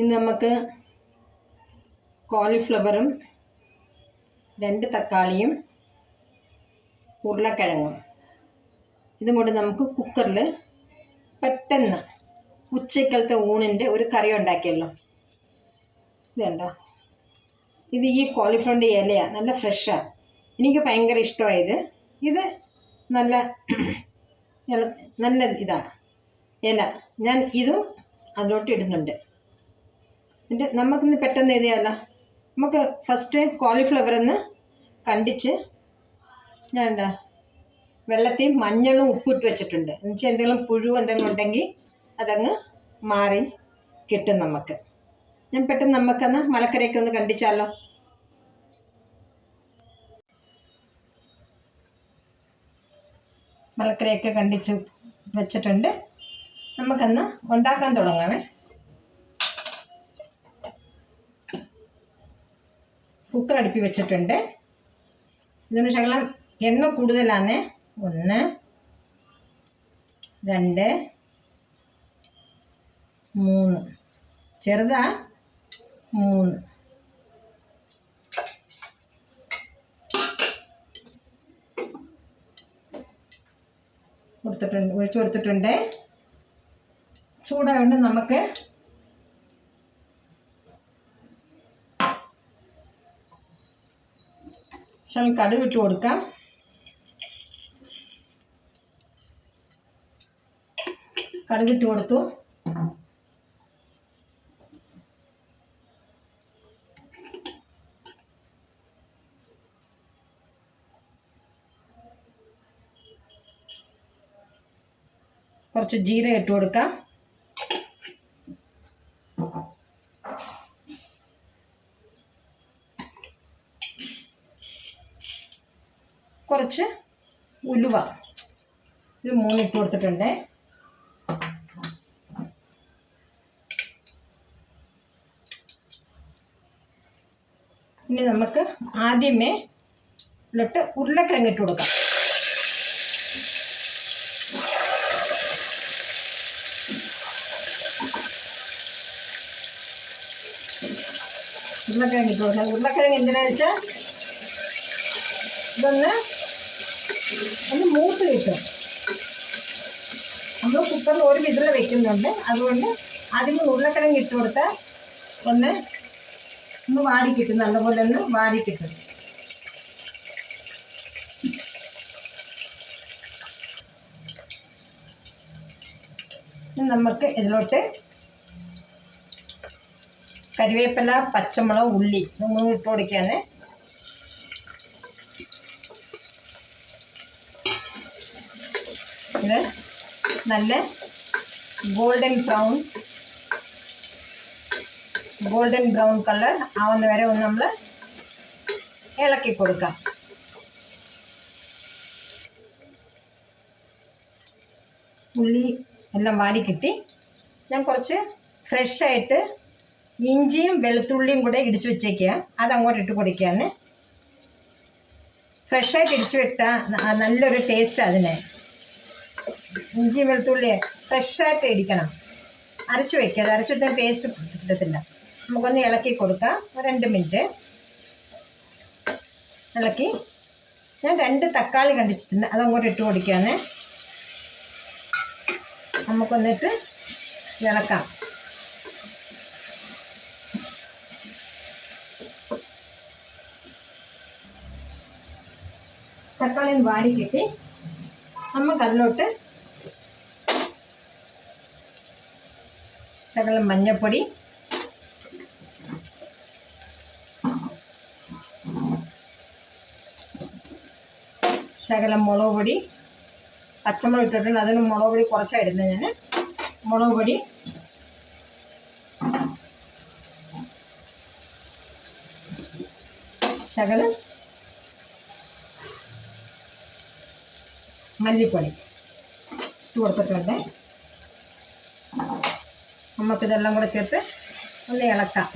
ഇന്ന് നമുക്ക് കോളിഫ്ലവറും 2 തക്കാളിയും ഉരുളക്കിഴങ്ങും ഇതും കൊണ്ട് നമുക്ക് കുക്കറിൽ പെട്ടെന്ന് ഉച്ചക്കലത്തെ ഊണിൻ്റെ ഒരു കറി ഉണ്ടാക്കിയല്ലോ. ഇത് കണ്ടോ, ഇത് ഈ കോളിഫ്ലവറിൻ്റെ ഇലയാണ്, നല്ല ഫ്രഷാണ്. എനിക്ക് ഭയങ്കര ഇഷ്ടമായത്. ഇത് നല്ല നല്ല ഇതാണ് ഇല. ഞാൻ ഇതും അതിലോട്ട് ഇടുന്നുണ്ട്. എന്നിട്ട് നമുക്കിന്ന് പെട്ടെന്ന് ഇത് ചെയ്യാമല്ലോ. നമുക്ക് ഫസ്റ്റ് കോളിഫ്ലവറൊന്ന് കണ്ടിച്ച് ഞാൻ എന്താ വെള്ളത്തിൽ മഞ്ഞളും ഉപ്പിട്ട് വെച്ചിട്ടുണ്ട്. എന്നുവെച്ചാൽ എന്തെങ്കിലും പുഴു എന്തെങ്കിലും ഉണ്ടെങ്കിൽ അതങ്ങ് മാറി കിട്ടും നമുക്ക്. ഞാൻ പെട്ടെന്ന് നമുക്കൊന്ന് മലക്കറിയൊക്കെ ഒന്ന് കണ്ടിച്ചാലോ. മലക്കറിയൊക്കെ കണ്ടിച്ച് വെച്ചിട്ടുണ്ട്. നമുക്കൊന്ന് ഉണ്ടാക്കാൻ തുടങ്ങാമേ. കുക്കർ അടുപ്പി വെച്ചിട്ടുണ്ട്. ഇതിന് ശകലം എണ്ണ കൂടുതലാണ്. 1 2 3 ചെറുതാ 3 കൊടുത്തിട്ടുണ്ട്, ഒഴിച്ചു കൊടുത്തിട്ടുണ്ട്. ചൂടായതുകൊണ്ട് നമുക്ക് ശകലം കടുക് ഇട്ട് കൊടുക്കാം. കടുകിട്ട് കൊടുത്തു. കുറച്ച് ജീരകം ഇട്ട് കൊടുക്കാം. കുറച്ച് ഉലുവ, ഇത് 3 ഇട്ട് കൊടുത്തിട്ടുണ്ട്. ഇനി നമുക്ക് ആദ്യമേ ഇതിലോട്ട് ഉരുളക്കിഴങ്ങ് ഇട്ട് കൊടുക്കാം. ഉരുളക്കിഴങ്ങ് ഇട്ട് കൊടുക്കാം. ഉരുളക്കിഴങ്ങ് എന്തിനാണെന്ന് വെച്ചാൽ ഇതൊന്ന് മൂത്ത് കിട്ടും. നമ്മൾ കുക്കറിൽ ഒരു വിസിൽ വെക്കുന്നുണ്ട്. അതുകൊണ്ട് ആദ്യം ഉരുളക്കിഴങ്ങ് ഇട്ട് കൊടുത്താൽ ഒന്ന് വാടിക്കിട്ടും, നല്ലപോലെ ഒന്ന് വാടിക്കിട്ടും. നമുക്ക് ഇതിലോട്ട് കരിവേപ്പില, പച്ചമുളക്, ഉള്ളി 3 ഇട്ട് കൊടുക്കാന്ന്. ഇത് നല്ല ഗോൾഡൻ ബ്രൗൺ കളർ ആവുന്ന വരെ ഒന്ന് നമ്മൾ ഇളക്കി കൊടുക്കാം. ഉള്ളി എല്ലാം വാടി കിട്ടി. ഞാൻ കുറച്ച് ഫ്രഷായിട്ട് ഇഞ്ചിയും വെളുത്തുള്ളിയും കൂടെ ഇടിച്ചു വെച്ചേക്കുക, അതങ്ങോട്ട് ഇട്ട് കൊടുക്കുകയാണ്. ഫ്രഷായിട്ട് ഇടിച്ചു വിട്ടാൽ നല്ലൊരു ടേസ്റ്റ്. അതിന് ഇഞ്ചി വെളുത്തുള്ളി ഫ്രഷായിട്ട് ഇടിക്കണം, അരച്ച് വയ്ക്കാതെ. അരച്ചിട്ട് ടേസ്റ്റ് കിട്ടത്തില്ല. നമുക്കൊന്ന് ഇളക്കി കൊടുക്കാം. 2 മിനിറ്റ് ഇളക്കി. ഞാൻ 2 തക്കാളി കണ്ടിച്ചിട്ടുണ്ട്, അതങ്ങോട്ട് ഇട്ട് കൊടുക്കുകയാണ്. നമുക്കൊന്നിട്ട് ഇളക്കാം. തക്കാളി വാടി കിട്ടി. നമുക്കതിലോട്ട് ശകലം മഞ്ഞൾപ്പൊടി, ശകലം മുളക് പൊടി, പച്ചമുളക് ഇട്ടിട്ടുണ്ട്. അതിന് മുളക് പൊടി കുറച്ചായിരുന്നു ഞാൻ. മുളക് പൊടി, ശകലം മല്ലിപ്പൊടി ഇട്ട് കൊടുത്തിട്ടുണ്ട്. നമുക്കിതെല്ലാം കൂടെ ചേർത്ത് ഒന്ന് ഇളക്കാം.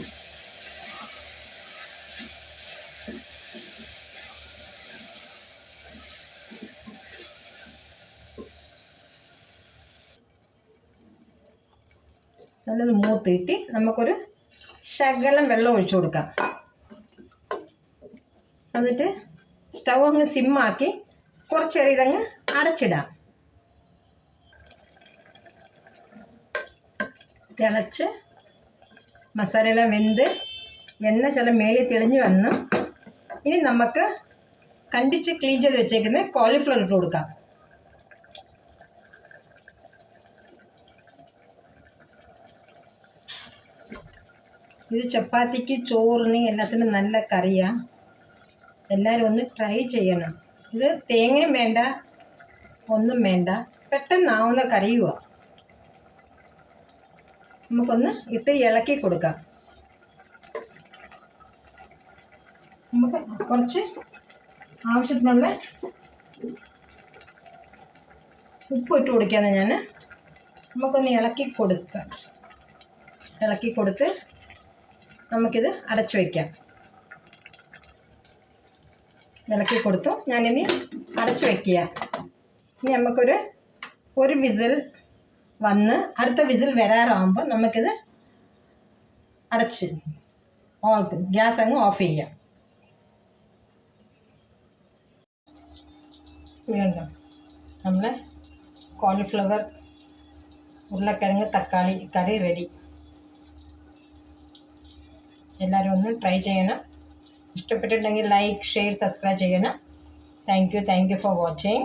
നല്ലൊന്ന് മൂത്തിട്ട് നമുക്കൊരു ശകലം വെള്ളം ഒഴിച്ചു കൊടുക്കാം. എന്നിട്ട് സ്റ്റൗ അങ്ങ് സിമ്മാക്കി കുറച്ചേരം ഇതങ്ങ് അടച്ചിടാം. തിളച്ച് മസാലയെല്ലാം വെന്ത് എണ്ണ ചില മേളിൽ തെളിഞ്ഞ് വന്ന് ഇനി നമുക്ക് കണ്ടിച്ച് ക്ലീൻ ചെയ്ത് വെച്ചേക്കുന്ന കോളിഫ്ലവർ ഇട്ട് കൊടുക്കാം. ഇത് ചപ്പാത്തിക്ക്, ചോറിന് എല്ലാത്തിനും നല്ല കറിയാണ്. എല്ലാവരും ഒന്ന് ട്രൈ ചെയ്യണം. ഇത് തേങ്ങയും വേണ്ട, ഒന്നും വേണ്ട, പെട്ടെന്നാവുന്ന കറിയുമാണ്. നമുക്കൊന്ന് ഇട്ട് ഇളക്കി കൊടുക്കാം. നമുക്ക് കുറച്ച് ആവശ്യത്തിനുള്ള ഉപ്പ് ഇട്ട് കൊടുക്കുകയാണ് ഞാൻ. നമുക്കൊന്ന് ഇളക്കി കൊടുത്ത് നമുക്കിത് അടച്ചു വയ്ക്കാം. ഇളക്കി കൊടുത്തു, ഞാനിനി അടച്ചു വയ്ക്കുക. ഇനി നമുക്കൊരു വിസിൽ വന്ന് അടുത്ത വിസിൽ വരാറാകുമ്പോൾ നമുക്കിത് അടച്ച് ഗ്യാസ് അങ്ങ് ഓഫ് ചെയ്യാം. ഇതുണ്ടോ, നമ്മളെ കോളിഫ്ലവർ ഉരുളക്കിഴങ്ങ് തക്കാളി കറി റെഡി. എല്ലാവരും ഒന്ന് ട്രൈ ചെയ്യണം. ഇഷ്ടപ്പെട്ടിട്ടുണ്ടെങ്കിൽ ലൈക്ക്, ഷെയർ, സബ്സ്ക്രൈബ് ചെയ്യണം. Thank you for watching.